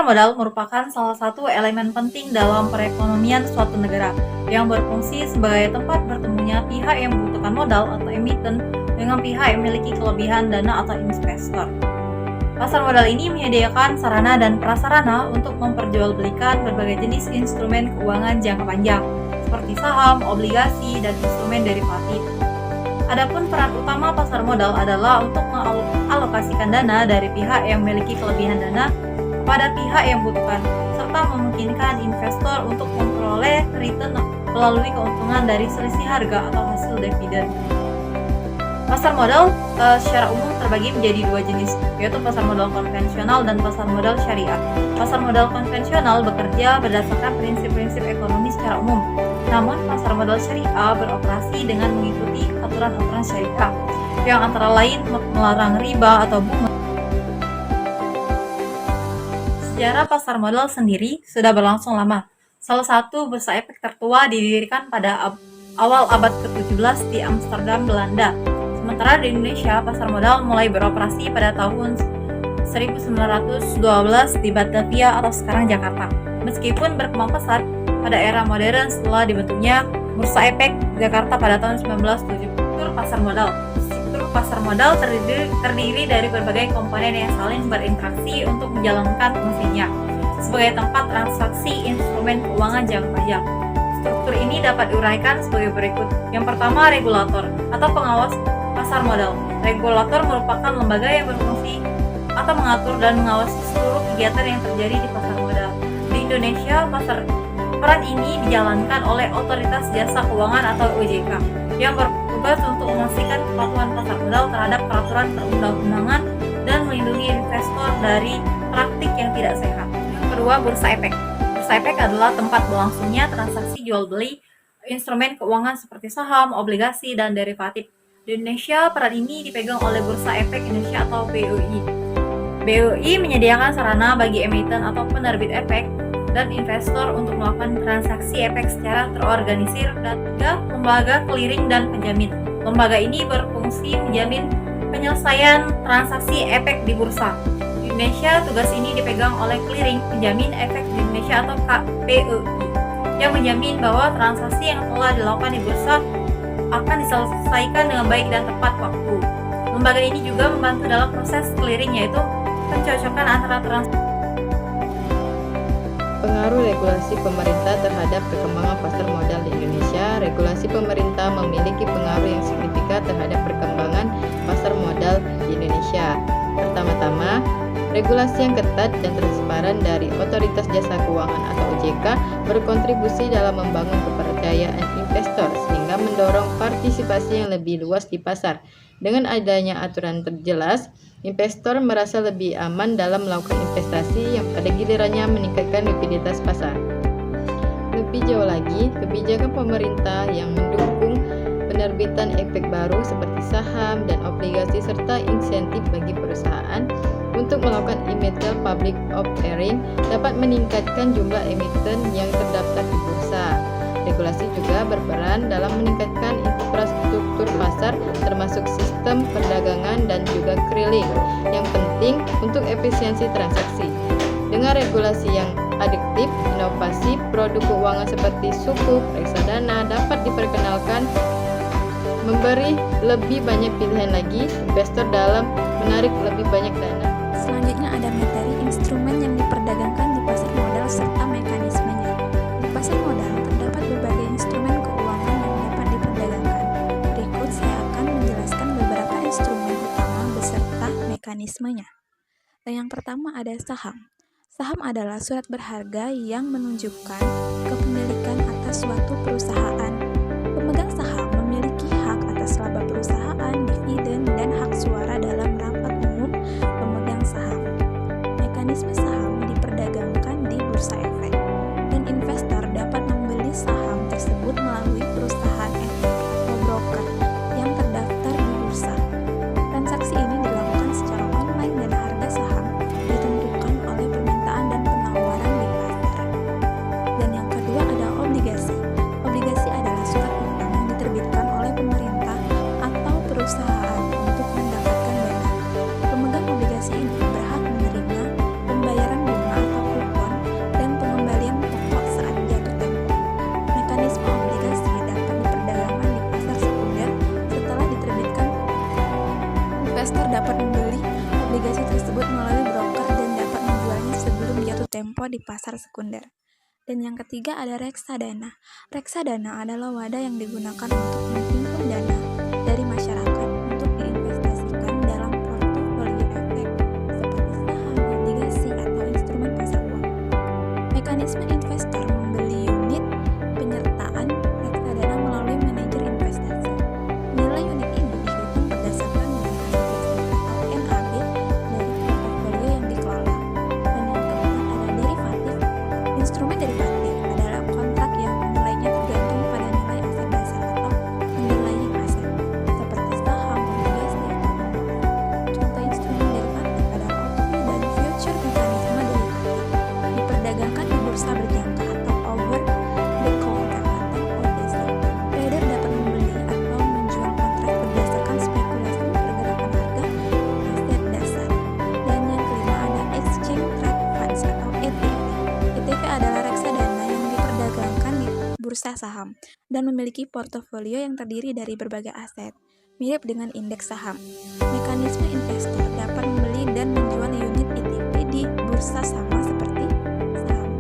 modal merupakan salah satu elemen penting dalam perekonomian suatu negara yang berfungsi sebagai tempat bertemunya pihak yang membutuhkan modal atau emiten dengan pihak yang memiliki kelebihan dana atau investor. Pasar modal ini menyediakan sarana dan prasarana untuk memperjualbelikan berbagai jenis instrumen keuangan jangka panjang, seperti saham, obligasi, dan instrumen derivatif. Adapun peran utama pasar modal adalah untuk mengalokasikan dana dari pihak yang memiliki kelebihan dana kepada pihak yang membutuhkan, serta memungkinkan investor untuk memperoleh return melalui keuntungan dari selisih harga atau hasil dividen. Pasar modal secara umum terbagi menjadi dua jenis, yaitu pasar modal konvensional dan pasar modal syariah. Pasar modal konvensional bekerja berdasarkan prinsip-prinsip ekonomi secara umum, namun pasar modal syariah beroperasi dengan mengikuti aturan-aturan syariah, yang antara lain melarang riba atau bunga. Sejarah pasar modal sendiri sudah berlangsung lama. Salah satu bursa efek tertua didirikan pada awal abad ke-17 di Amsterdam, Belanda. Sementara di Indonesia, pasar modal mulai beroperasi pada tahun 1912 di Batavia atau sekarang Jakarta. Meskipun berkembang pesat pada era modern setelah dibentuknya Bursa Efek Jakarta pada tahun 1970. Struktur pasar modal. Struktur pasar modal terdiri dari berbagai komponen yang saling berinteraksi untuk menjalankan fungsinya sebagai tempat transaksi instrumen keuangan jangka panjang. Struktur ini dapat diuraikan sebagai berikut. Yang pertama, regulator atau pengawas pasar modal. Regulator merupakan lembaga yang berfungsi atau mengatur dan mengawasi seluruh kegiatan yang terjadi di pasar modal. Di Indonesia, peran ini dijalankan oleh Otoritas Jasa Keuangan atau OJK yang bertugas untuk memastikan kepatuhan pasar modal terhadap peraturan perundang-undangan dan melindungi investor dari praktik yang tidak sehat. Yang kedua, bursa efek. Bursa efek adalah tempat berlangsungnya transaksi jual beli instrumen keuangan seperti saham, obligasi, dan derivatif. Di Indonesia, peran ini dipegang oleh Bursa Efek Indonesia atau BEI. BEI menyediakan sarana bagi emiten atau penerbit efek dan investor untuk melakukan transaksi efek secara terorganisir, dan juga lembaga clearing dan penjamin. Lembaga ini berfungsi menjamin penyelesaian transaksi efek di bursa. Di Indonesia, tugas ini dipegang oleh Clearing Penjamin Efek di Indonesia atau KPEI yang menjamin bahwa transaksi yang telah dilakukan di bursa akan diselesaikan dengan baik dan tepat waktu. Lembaga ini juga membantu dalam proses clearing, yaitu pencocokan antara transaksi. Pengaruh regulasi pemerintah terhadap perkembangan pasar modal di Indonesia. Regulasi pemerintah memiliki pengaruh yang signifikan terhadap perkembangan pasar modal di Indonesia. Pertama-tama, regulasi yang ketat dan transparan dari Otoritas Jasa Keuangan atau OJK berkontribusi dalam membangun kepercayaan investor sehingga mendorong partisipasi yang lebih luas di pasar. Dengan adanya aturan terjelas, investor merasa lebih aman dalam melakukan investasi yang pada gilirannya meningkatkan likuiditas pasar. Lebih jauh lagi, kebijakan pemerintah yang mendukung penerbitan efek baru seperti saham dan obligasi serta insentif bagi perusahaan untuk melakukan immediate public offering dapat meningkatkan jumlah emiten yang terdaftar di bursa. Regulasi juga berperan dalam meningkatkan infrastruktur pasar termasuk sistem perdagangan dan juga clearing yang penting untuk efisiensi transaksi. Dengan regulasi yang adiktif, inovasi produk keuangan seperti sukuk, reksadana dapat diperkenalkan, memberi lebih banyak pilihan lagi investor dalam menarik lebih banyak dana. Selanjutnya ada materi instrumen yang diperdagangkan di pasar modal serta mekanismenya. Di pasar modal terdapat berbagai instrumen keuangan yang dapat diperdagangkan. Berikut saya akan menjelaskan beberapa instrumen utama beserta mekanismenya. Yang pertama ada saham. Saham adalah surat berharga yang menunjukkan kepemilikan atas suatu perusahaan. Pemegang saham memiliki hak atas laba perusahaan, dividen, dan hak suara dalam rapat umum pemegang saham. Mekanisme saham diperdagangkan di bursa efek, dan investor dapat membeli saham tersebut melalui perusahaan efek atau broker yang terdaftar di bursa. Transaksi ini dilakukan secara online dan harga saham ditentukan oleh permintaan dan penawaran di pasar. Dan yang kedua ada obligasi. Obligasi adalah surat utang yang diterbitkan oleh pemerintah atau perusahaan untuk mendapatkan dana. Pemegang obligasi ini berhak menerima pembayaran bunga atau tersebut melalui broker dan dapat menjualnya sebelum jatuh tempo di pasar sekunder. Dan yang ketiga ada reksadana. Reksadana adalah wadah yang digunakan untuk menghimpun dana dari masyarakat untuk diinvestasikan dalam portofolio efek seperti saham, obligasi, atau instrumen pasar uang. Mekanisme investor membeli unit penyertaan reksadana melalui manajer investasi. Nilai unit ini dihitung berdasarkan nilai aset listrik atau NAV dari portofolio yang dikelola. Dan yang keempat ada derivatif. Instrumen derivatif adalah kontrak yang nilainya tergantung pada nilai aset dasar atau underlying aset, seperti saham, obligasi, atau emas. Contoh instrumen derivatif adalah OTC dan future mekanisme derivatif. Diperdagangkan di bursa berjangka atau over the counter atau OTC. Trader dapat membeli atau menjual kontrak berdasarkan spekulasi pergerakan harga aset dasar. Dan yang kelima ada exchange traded funds atau ETF. ETF adalah reksadana yang diperdagangkan di bursa saham dan memiliki portofolio yang terdiri dari berbagai aset, mirip dengan indeks saham. Mekanisme investor dapat membeli dan menjual unit ETF di bursa sama seperti saham.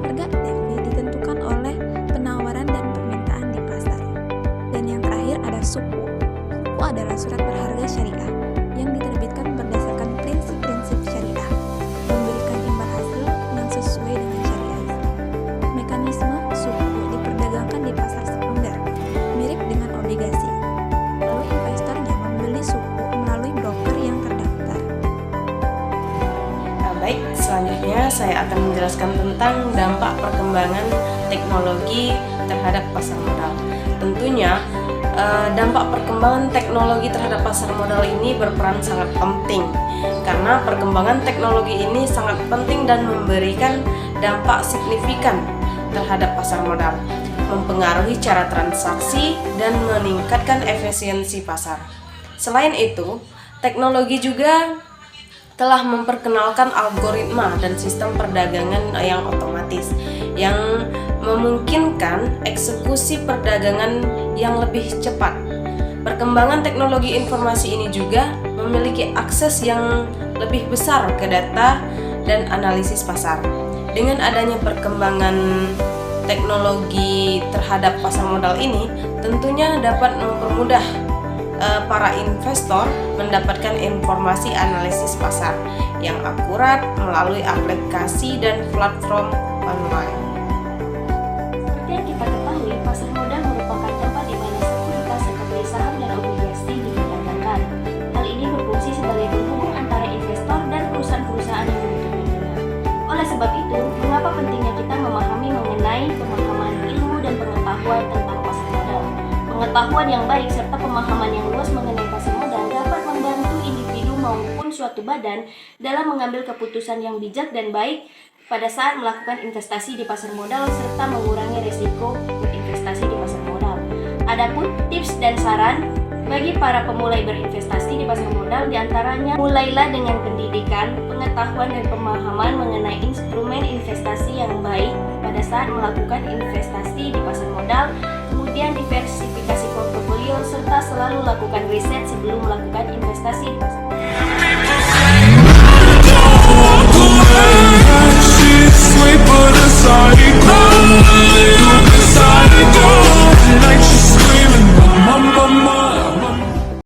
Harga ETF ditentukan oleh penawaran dan permintaan di pasar. Dan yang terakhir ada suku. Suku adalah surat berharga syariah yang diterbitkan berdasarkan prinsip-prinsip syariah, memberikan imbal hasil yang sesuai dengan syariah Islam. Mekanisme suku diperdagangkan di pasar sekunder, mirip dengan obligasi. Lalu investornya membeli suku melalui broker yang terdaftar. Baik, selanjutnya saya akan menjelaskan tentang dampak perkembangan teknologi terhadap pasar modal. Tentunya, dampak perkembangan teknologi terhadap pasar modal ini berperan sangat penting karena perkembangan teknologi ini sangat penting dan memberikan dampak signifikan terhadap pasar modal, mempengaruhi cara transaksi dan meningkatkan efisiensi pasar. Selain itu, teknologi juga telah memperkenalkan algoritma dan sistem perdagangan yang otomatis yang memungkinkan eksekusi perdagangan yang lebih cepat. Perkembangan teknologi informasi ini juga memiliki akses yang lebih besar ke data dan analisis pasar. Dengan adanya perkembangan teknologi terhadap pasar modal ini, tentunya dapat mempermudah para investor mendapatkan informasi analisis pasar yang akurat melalui aplikasi dan platform online. Seperti yang kita ketahui, pasar modal merupakan tempat di mana sekuritas seperti saham dan obligasi diperdagangkan. Hal ini berfungsi sebagai penghubung antara investor dan perusahaan-perusahaan yang membutuhkan dana. Oleh sebab itu, mengapa pentingnya kita memahami mengenai pemahaman ilmu dan pengetahuan tentang pasar modal. Pengetahuan yang baik serta pemahaman yang luas mengenai pasar modal dapat membantu individu maupun suatu badan dalam mengambil keputusan yang bijak dan baik pada saat melakukan investasi di pasar modal serta mengurangi risiko berinvestasi di pasar modal. Adapun tips dan saran bagi para pemulai berinvestasi di pasar modal diantaranya mulailah dengan pendidikan, pengetahuan dan pemahaman mengenai instrumen investasi yang baik pada saat melakukan investasi di pasar modal. Kemudian diversifikasi portofolio serta selalu lakukan riset sebelum melakukan investasi di pasar modal.